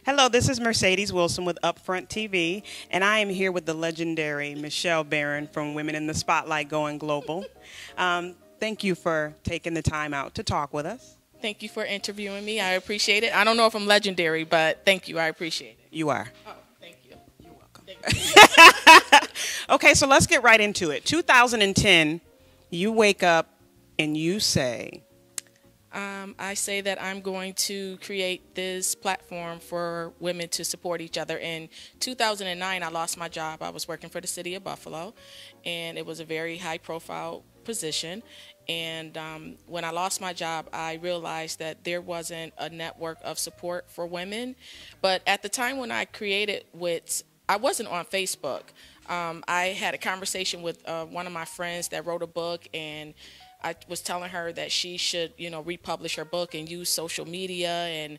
Hello, this is Mercedes Wilson with Upfront TV, and I am here with the legendary Michelle Barron from Women in the Spotlight Going Global. Thank you for taking the time out to talk with us. Thank you for interviewing me. I appreciate it. I don't know if I'm legendary, but thank you. I appreciate it. You are. Oh, thank you. You're welcome. Thank you. Okay, so let's get right into it. 2010, you wake up and you say... I say that I'm going to create this platform for women to support each other. In 2009, I lost my job. I was working for the city of Buffalo, and it was a very high-profile position. And when I lost my job, I realized that there wasn't a network of support for women. But at the time when I created WITS, I wasn't on Facebook. I had a conversation with one of my friends that wrote a book, and I was telling her that she should, republish her book and use social media and,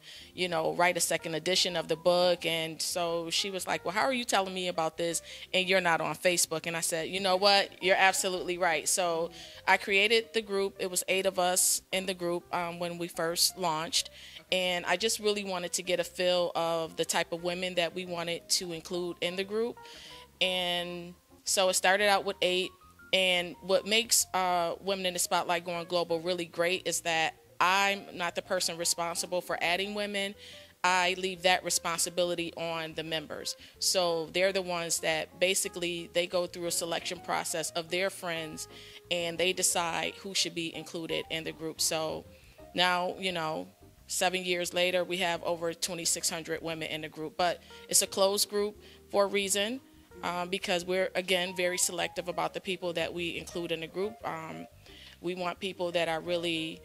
write a second edition of the book. And so she was like, well, how are you telling me about this and you're not on Facebook? And I said, you know what? You're absolutely right. So I created the group. It was 8 of us in the group when we first launched. And I just really wanted to get a feel of the type of women that we wanted to include in the group. And so it started out with 8. And what makes Women in the Spotlight Going Global really great is that I'm not the person responsible for adding women. I leave that responsibility on the members. So they're the ones that basically they go through a selection process of their friends and they decide who should be included in the group. So now, 7 years later, we have over 2,600 women in the group. But it's a closed group for a reason. Because we're, again, very selective about the people that we include in the group. We want people that are really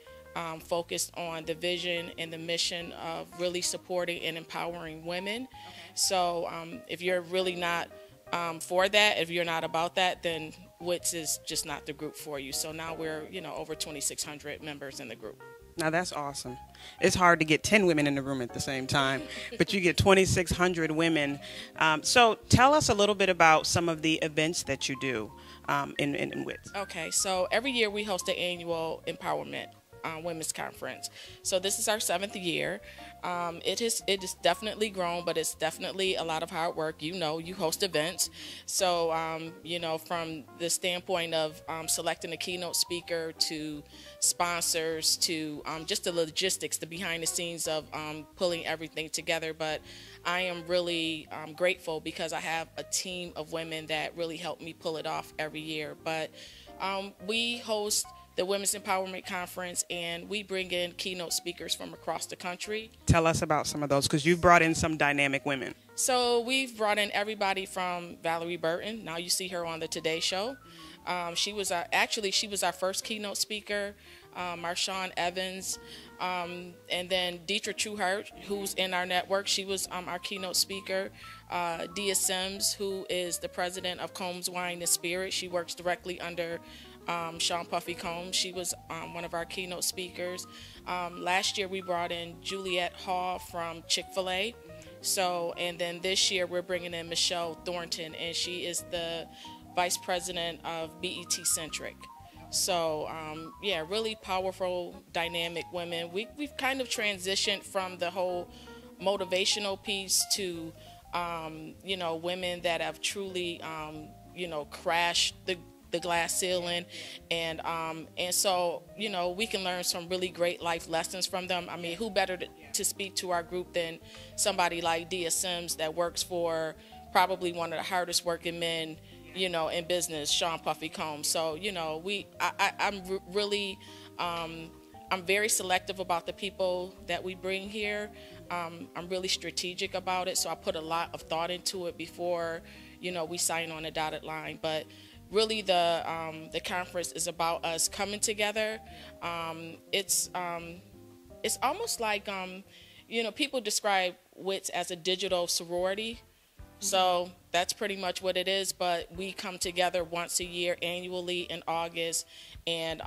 focused on the vision and the mission of really supporting and empowering women. Okay. So if you're really not for that, if you're not about that, then WITS is just not the group for you. So now we're, over 2,600 members in the group. Now that's awesome. It's hard to get 10 women in the room at the same time, but you get 2,600 women. So tell us a little bit about some of the events that you do in WITS. Okay, so every year we host the annual Empowerment Women's Conference. So this is our 7th year. It is definitely grown, but it's definitely a lot of hard work. You host events. So, from the standpoint of selecting a keynote speaker to sponsors to just the logistics, the behind the scenes of pulling everything together. But I am really grateful because I have a team of women that really help me pull it off every year. But we host the Women's Empowerment Conference, and we bring in keynote speakers from across the country. Tell us about some of those, because you've brought in some dynamic women. So we've brought in everybody from Valerie Burton. Now you see her on the Today Show. She was our first keynote speaker. Marshawn Evans, and then Deidre Trueheart, who's in our network. She was our keynote speaker. Dia Sims, who is the president of Combs Wine and Spirit. She works directly under Sean Puffy Combs. She was one of our keynote speakers. Last year we brought in Juliette Hall from Chick-fil-A. So, and then this year we're bringing in Michelle Thornton, and she is the vice president of BET Centric. So, really powerful, dynamic women. We've kind of transitioned from the whole motivational piece to, women that have truly, crashed the glass ceiling, and so we can learn some really great life lessons from them. I mean, who better to speak to our group than somebody like Dia Sims that works for probably one of the hardest working men in business, Sean Puffy Combs. So I'm very selective about the people that we bring here. I'm really strategic about it, so I put a lot of thought into it before we sign on a dotted line. But really, the conference is about us coming together. It's almost like people describe WITS as a digital sorority. So that's pretty much what it is. But we come together once a year, annually in August, and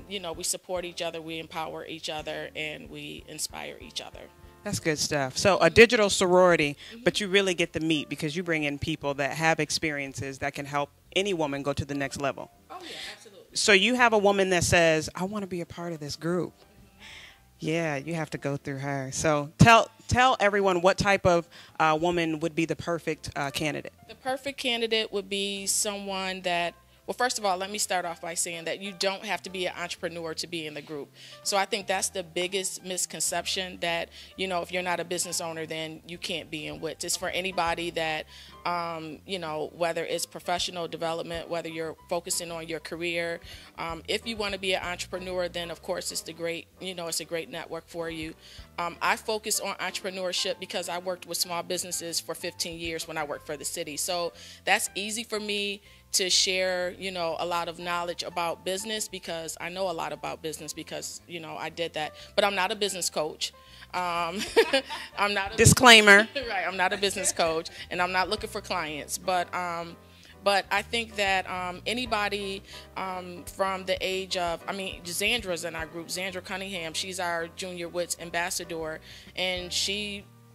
we support each other, we empower each other, and we inspire each other. That's good stuff. So a digital sorority, but you really get to meet because you bring in people that have experiences that can help any woman go to the next level. Oh, yeah, absolutely. So you have a woman that says, I want to be a part of this group. Yeah, you have to go through her. So tell everyone what type of woman would be the perfect candidate. The perfect candidate would be someone that, well, first of all, let me start off by saying that you don't have to be an entrepreneur to be in the group. So I think that's the biggest misconception, that, you know, if you're not a business owner, then you can't be in WITS. It's for anybody that, you know, whether it's professional development, whether you're focusing on your career. If you want to be an entrepreneur, then of course it's it's a great network for you. I focus on entrepreneurship because I worked with small businesses for 15 years when I worked for the city. So that's easy for me to share, you know, a lot of knowledge about business, because I know a lot about business because, you know, I did that. But I'm not a business coach. I'm not a Disclaimer. Right, I'm not a business coach, and I'm not looking for clients. But I think that anybody from the age of, Zandra's in our group, Zandra Cunningham, she's our Junior WITS ambassador, and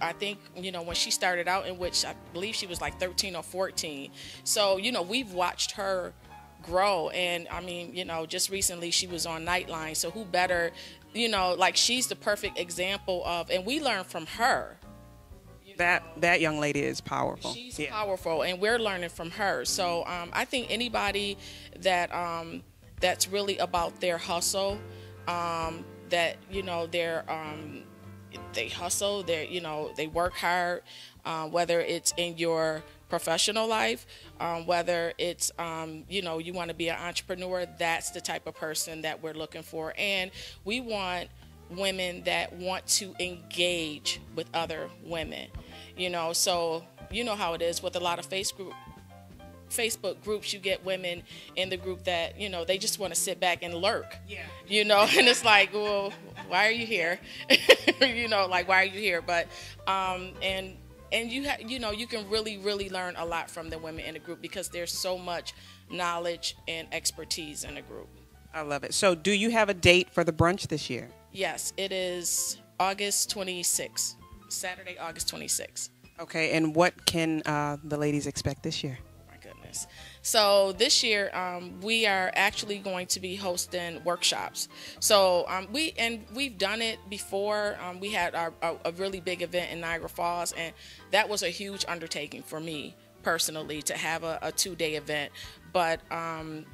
I think, you know, when she started out in WITS, I believe she was like 13 or 14. So, you know, we've watched her grow. And I mean, you know, just recently she was on Nightline. So who better, you know, like she's the perfect example of, and we learn from her. That young lady is powerful. She's powerful, and we're learning from her. So I think anybody that that's really about their hustle, that, you know, they hustle, they work hard, whether it's in your professional life, whether it's, you know, you want to be an entrepreneur, that's the type of person that we're looking for. And we want women that want to engage with other women, you know. So you know how it is with a lot of Facebook groups. You get women in the group that, you know, they just want to sit back and lurk. Yeah. You know, and it's like, well, why are you here? You know, like, why are you here? But and you can really learn a lot from the women in the group, because there's so much knowledge and expertise in the group. I love it. So do you have a date for the brunch this year? Yes, it is August 26th, Saturday, August 26th. Okay, and what can the ladies expect this year? Goodness. So this year we are actually going to be hosting workshops. So we've done it before. We had a really big event in Niagara Falls, and that was a huge undertaking for me personally to have a 2-day event. But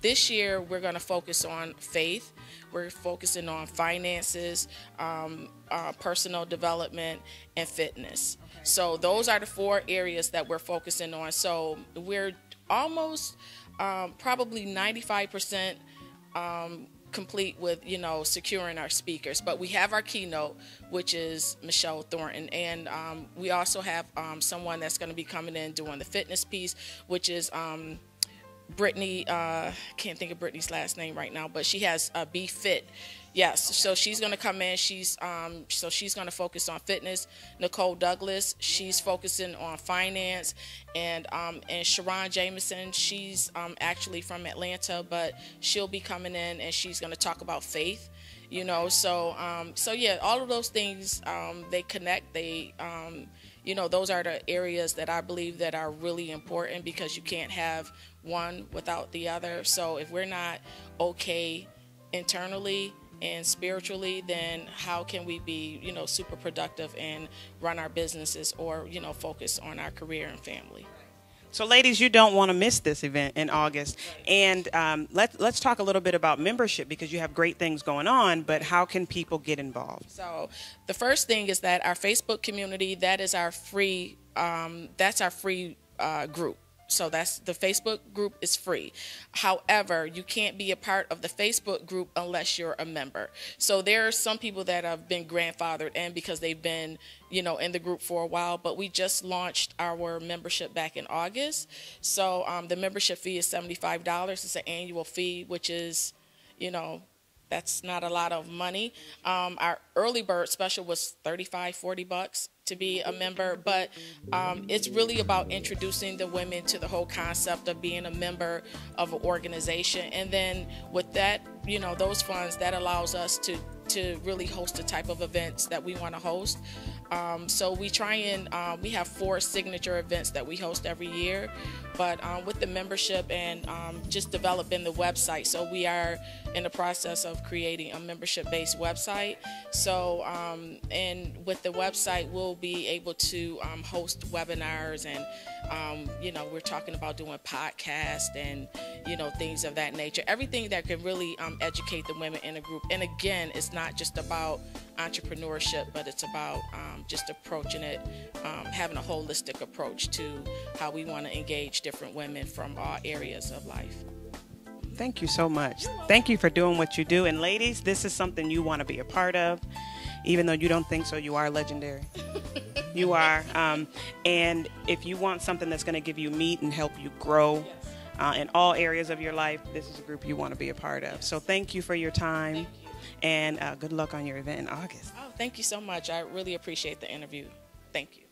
this year we're going to focus on faith. We're focusing on finances, personal development, and fitness. Okay. So those are the 4 areas that we're focusing on. So we're almost probably 95% complete with, you know, securing our speakers. But we have our keynote, which is Michelle Thornton, and we also have someone that's going to be coming in doing the fitness piece, which is Brittany. Can't think of Brittany's last name right now, but she has Be Fit. Yes, so she's going to come in. She's going to focus on fitness. Nicole Douglas, she's focusing on finance, and Sharon Jameson, she's actually from Atlanta, but she'll be coming in and she's going to talk about faith. You know, so yeah, all of those things they connect. They you know, those are the areas that I believe that are really important, because you can't have one without the other. So if we're not okay internally and spiritually, then how can we be, you know, super productive and run our businesses, or, you know, focus on our career and family? So ladies, you don't want to miss this event in August. And let's talk a little bit about membership, because you have great things going on, but how can people get involved? So the first thing is that our Facebook community, that is our free, group. So that's the Facebook group is free. However, you can't be a part of the Facebook group unless you're a member. So there are some people that have been grandfathered in because they've been, you know, in the group for a while, but we just launched our membership back in August. So the membership fee is $75. It's an annual fee, which is, you know, that's not a lot of money. Our early bird special was $35-40 to be a member, but it's really about introducing the women to the whole concept of being a member of an organization. And then with that, you know, those funds, that allows us to really host the type of events that we want to host. So we try and we have 4 signature events that we host every year. but with the membership and just developing the website. So we are in the process of creating a membership-based website. So and with the website, we'll be able to host webinars, and we're talking about doing podcasts and things of that nature. Everything that can really educate the women in a group. And again, it's not just about entrepreneurship, but it's about just approaching it, having a holistic approach to how we want to engage different women from all areas of life. Thank you so much. Thank you for doing what you do. And ladies, this is something you want to be a part of. Even though you don't think so, you are legendary. You are. And if you want something that's going to give you meat and help you grow in all areas of your life, this is a group you want to be a part of. So thank you for your time. Thank you. And good luck on your event in August. Oh, thank you so much. I really appreciate the interview. Thank you.